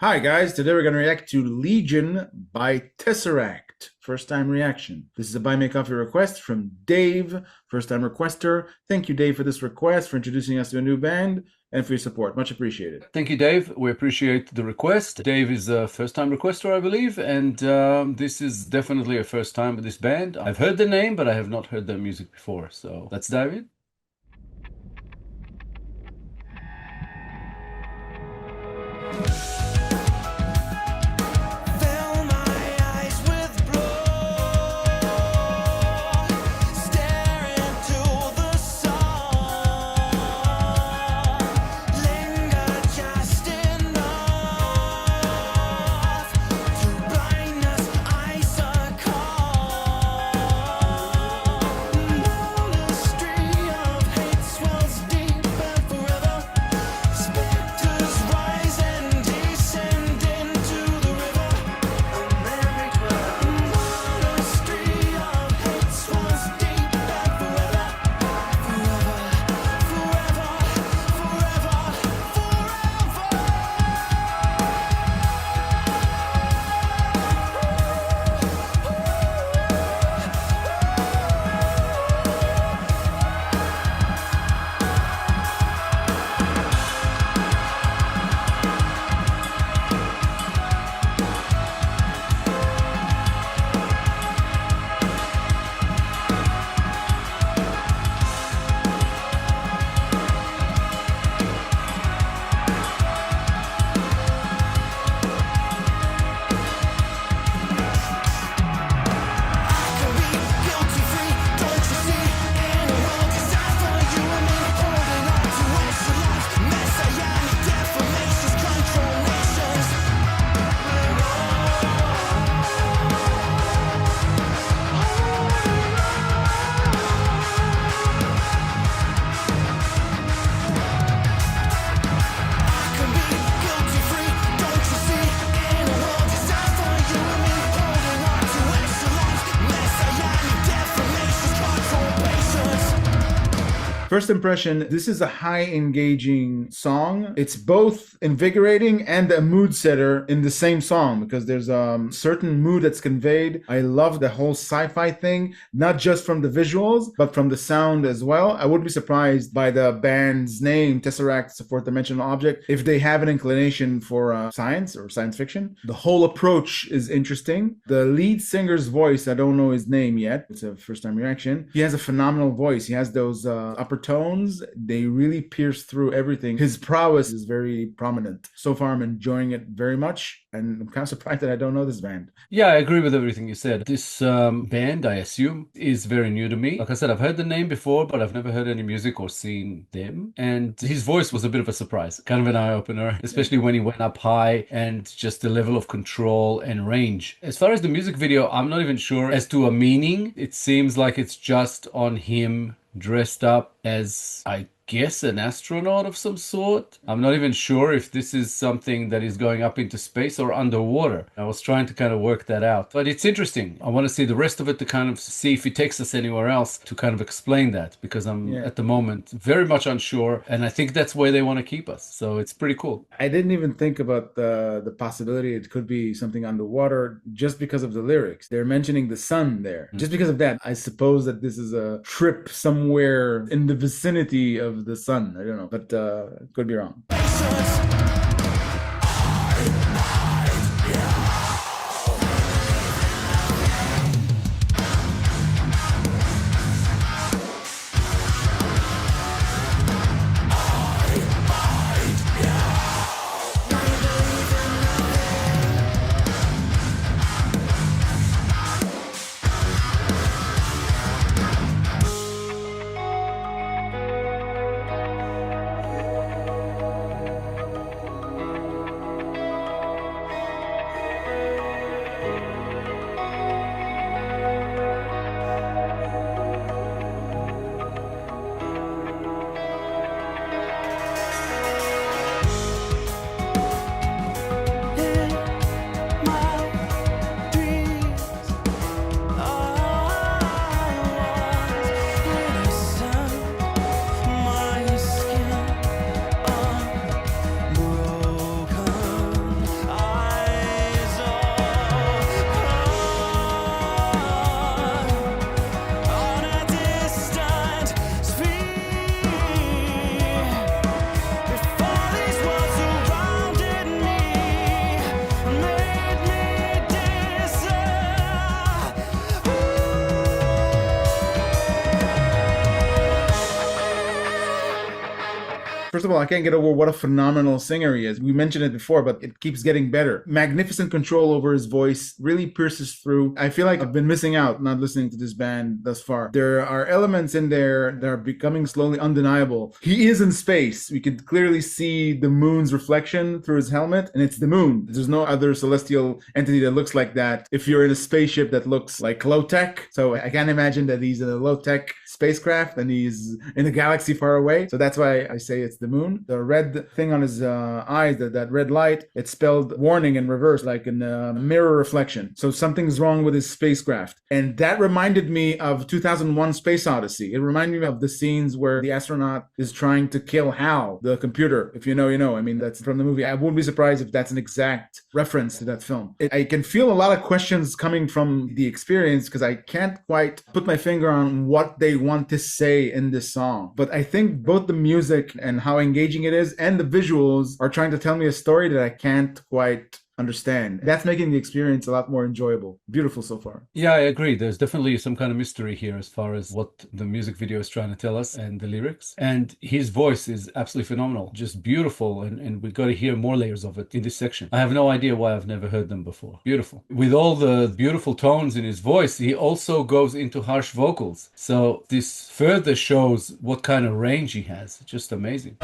Hi guys, today we're going to react to Legion by Tesseract. First time reaction. This is a Buy Me a Coffee request from Dave, first time requester. Thank you, Dave, for this request, for introducing us to a new band, and for your support. Much appreciated. Thank you, Dave. We appreciate the request. Dave is a first-time requester, I believe, and this is definitely a first time with this band. I've heard the name, but I have not heard their music before. So let's dive in. First impression, this is a high engaging song. It's both invigorating and a mood setter in the same song because there's a certain mood that's conveyed. I love the whole sci-fi thing, not just from the visuals, but from the sound as well. I wouldn't be surprised by the band's name, Tesseract, fourth dimensional object, if they have an inclination for science or science fiction. The whole approach is interesting. The lead singer's voice, I don't know his name yet. It's a first time reaction. He has a phenomenal voice. He has those upper tones, they really pierce through everything. His prowess is very prominent. So far, I'm enjoying it very much, and I'm kind of surprised that I don't know this band. Yeah, I agree with everything you said. This band, I assume, is very new to me. Like I said, I've heard the name before, but I've never heard any music or seen them. And his voice was a bit of a surprise, kind of an eye-opener, especially when he went up high and just the level of control and range. As far as the music video, I'm not even sure as to a meaning. It seems like it's just on him dressed up as, I guess, an astronaut of some sort. I'm not even sure if this is something that is going up into space or underwater. I was trying to kind of work that out, but it's interesting. I want to see the rest of it to kind of see if it takes us anywhere else to kind of explain that, because I'm at the moment very much unsure, and I think that's where they want to keep us. So it's pretty cool. I didn't even think about the possibility it could be something underwater just because of the lyrics. They're mentioning the sun there. Just because of that, I suppose that this is a trip somewhere in the vicinity of the sun. I don't know, but could be wrong. First of all, I can't get over what a phenomenal singer he is. We mentioned it before, but it keeps getting better. Magnificent control over his voice, really pierces through. I feel like I've been missing out not listening to this band thus far. There are elements in there that are becoming slowly undeniable. He is in space. We could clearly see the moon's reflection through his helmet, and it's the moon. There's no other celestial entity that looks like that if you're in a spaceship that looks like low tech. So I can't imagine that he's in a low tech spacecraft and he's in a galaxy far away. So that's why I say it's the moon. The red thing on his eyes, that red light, it's spelled warning in reverse, like in a mirror reflection. So something's wrong with his spacecraft. And that reminded me of 2001 Space Odyssey. It reminded me of the scenes where the astronaut is trying to kill Hal, the computer. If you know, you know. I mean, that's from the movie. I wouldn't be surprised if that's an exact reference to that film. I can feel a lot of questions coming from the experience because I can't quite put my finger on what they want to say in this song. But I think both the music and how engaging it is and the visuals are trying to tell me a story that I can't quite understand. That's making the experience a lot more enjoyable. Beautiful so far. Yeah, I agree. There's definitely some kind of mystery here as far as what the music video is trying to tell us and the lyrics. And his voice is absolutely phenomenal, just beautiful. And we've got to hear more layers of it in this section. I have no idea why I've never heard them before. Beautiful. With all the beautiful tones in his voice, he also goes into harsh vocals. So this further shows what kind of range he has. Just amazing.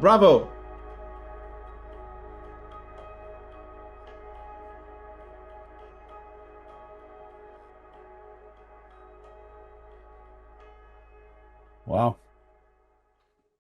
Bravo! Wow.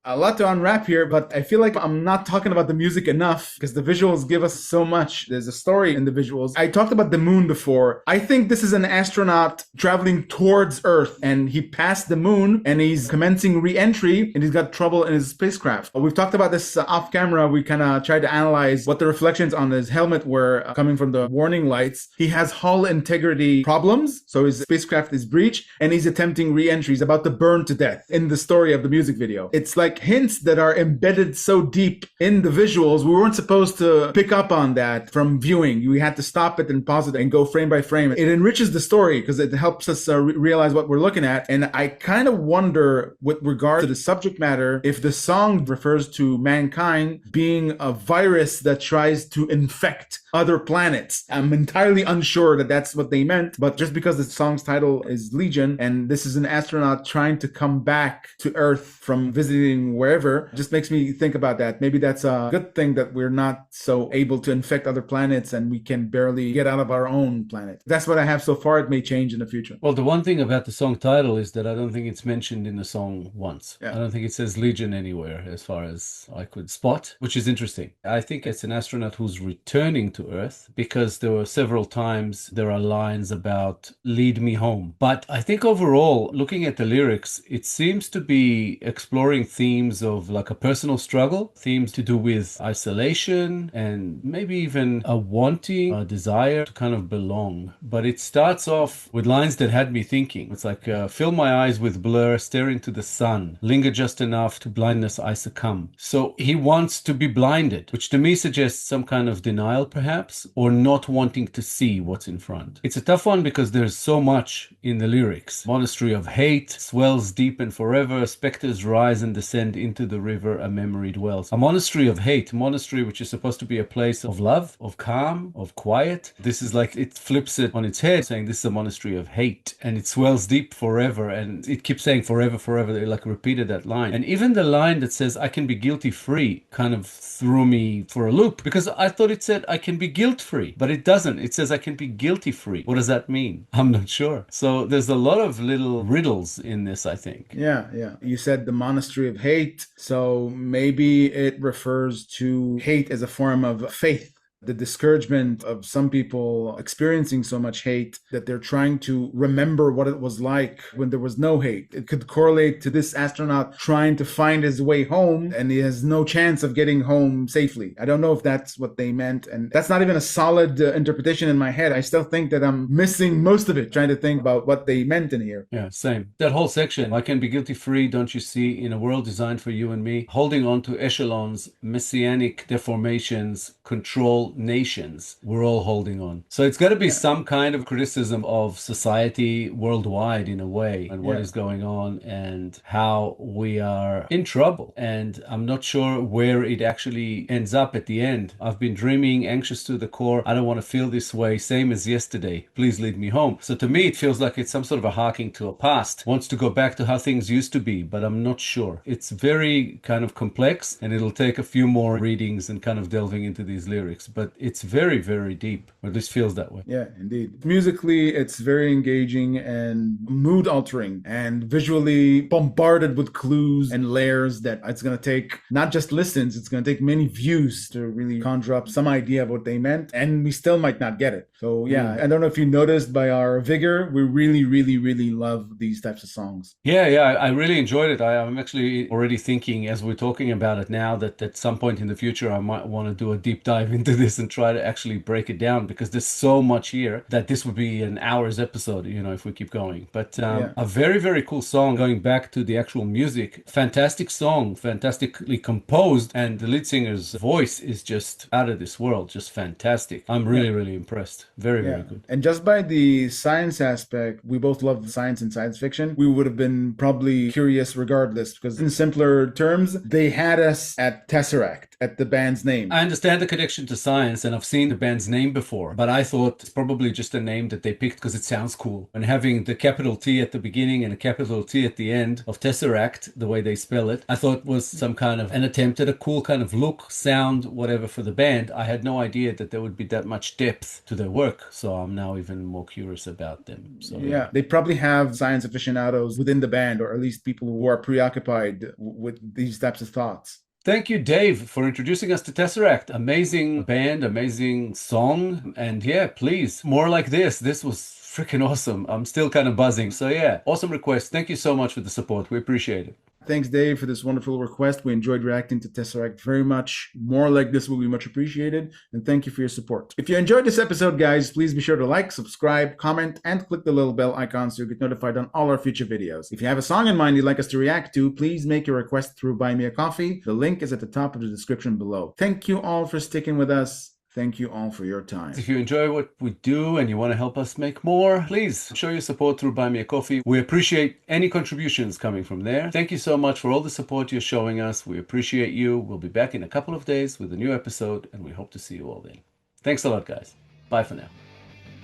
A lot to unwrap here, but I feel like I'm not talking about the music enough because the visuals give us so much. There's a story in the visuals. I talked about the moon before. I think this is an astronaut traveling towards Earth and he passed the moon and he's commencing re-entry and he's got trouble in his spacecraft. We've talked about this off camera. We kind of tried to analyze what the reflections on his helmet were coming from the warning lights. He has hull integrity problems, so his spacecraft is breached and he's attempting re-entry. He's about to burn to death in the story of the music video. It's like hints that are embedded so deep in the visuals. We weren't supposed to pick up on that from viewing. We had to stop it and pause it and go frame by frame. It enriches the story because it helps us realize what we're looking at. And I kind of wonder, with regard to the subject matter, if the song refers to mankind being a virus that tries to infect other planets. I'm entirely unsure that that's what they meant, but just because the song's title is Legion and this is an astronaut trying to come back to Earth from visiting wherever, just makes me think about that. Maybe that's a good thing that we're not so able to infect other planets and we can barely get out of our own planet. That's what I have so far. It may change in the future. Well, the one thing about the song title is that I don't think it's mentioned in the song once. Yeah. I don't think it says Legion anywhere as far as I could spot, which is interesting. I think it's an astronaut who's returning to Earth because there were several times there are lines about lead me home. But I think overall, looking at the lyrics, it seems to be exploring themes themes of like a personal struggle, themes to do with isolation, and maybe even a wanting, a desire to kind of belong. But it starts off with lines that had me thinking. It's like, fill my eyes with blur, stare into the sun, linger just enough to blindness I succumb. So he wants to be blinded, which to me suggests some kind of denial perhaps, or not wanting to see what's in front. It's a tough one because there's so much in the lyrics. Monastery of hate swells deep and forever, specters rise and descend into the river, a memory dwells. A monastery of hate, monastery which is supposed to be a place of love, of calm, of quiet. This is like, it flips it on its head, saying this is a monastery of hate, and it swells deep forever, and it keeps saying forever, forever. They like repeated that line. And even the line that says I can be guilty free kind of threw me for a loop, because I thought it said I can be guilt free, but it doesn't. It says I can be guilty free. What does that mean? I'm not sure. So there's a lot of little riddles in this, I think. Yeah, yeah. You said the monastery of hate, so maybe it refers to hate as a form of faith. The discouragement of some people experiencing so much hate that they're trying to remember what it was like when there was no hate. It could correlate to this astronaut trying to find his way home, and he has no chance of getting home safely. I don't know if that's what they meant, and that's not even a solid interpretation in my head. I still think that I'm missing most of it, trying to think about what they meant in here. Yeah, same. That whole section, I can be guilty free, don't you see, in a world designed for you and me, holding on to echelons, messianic deformations, control nations, we're all holding on. So it's got to be some kind of criticism of society worldwide in a way, and what is going on and how we are in trouble. And I'm not sure where it actually ends up at the end. I've been dreaming, anxious to the core. I don't want to feel this way, same as yesterday. Please lead me home. So to me, it feels like it's some sort of a harking to a past. Wants to go back to how things used to be, but I'm not sure. It's very kind of complex, and it'll take a few more readings and kind of delving into these lyrics. But it's very, very deep, or at least feels that way. Yeah, indeed. Musically, it's very engaging and mood altering, and visually bombarded with clues and layers that it's going to take not just listens, it's going to take many views to really conjure up some idea of what they meant, and we still might not get it. So yeah, I don't know if you noticed by our vigor, we really, really, really love these types of songs. Yeah, I really enjoyed it. I'm actually already thinking, as we're talking about it now, that at some point in the future, I might want to do a deep dive into this and try to actually break it down, because there's so much here that this would be an hour's episode, you know, if we keep going. But a very, very cool song. Going back to the actual music, fantastic song, fantastically composed, and the lead singer's voice is just out of this world, just fantastic. I'm really, really impressed. Very, very good. And just by the science aspect, we both love science and science fiction. We would have been probably curious regardless, because in simpler terms, they had us at TESSERACT, at the band's name. I understand the connection to science, and I've seen the band's name before, but I thought it's probably just a name that they picked because it sounds cool. And having the capital T at the beginning and a capital T at the end of TESSERACT, the way they spell it, I thought was some kind of an attempt at a cool kind of look, sound, whatever for the band. I had no idea that there would be that much depth to their work, so I'm now even more curious about them. So yeah, they probably have science aficionados within the band, or at least people who are preoccupied with these types of thoughts. Thank you, Dave, for introducing us to TESSERACT. Amazing band, amazing song. And yeah, please, more like this. This was freaking awesome. I'm still kind of buzzing. So yeah, awesome request. Thank you so much for the support. We appreciate it. Thanks, Dave, for this wonderful request. We enjoyed reacting to TESSERACT very much. More like this will be much appreciated. And thank you for your support. If you enjoyed this episode, guys, please be sure to like, subscribe, comment, and click the little bell icon so you get notified on all our future videos. If you have a song in mind you'd like us to react to, please make your request through BuyMeACoffee. The link is at the top of the description below. Thank you all for sticking with us. Thank you all for your time. If you enjoy what we do and you want to help us make more, please show your support through BuyMeACoffee. We appreciate any contributions coming from there. Thank you so much for all the support you're showing us. We appreciate you. We'll be back in a couple of days with a new episode, and we hope to see you all then. Thanks a lot, guys. Bye for now.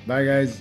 Bye, guys.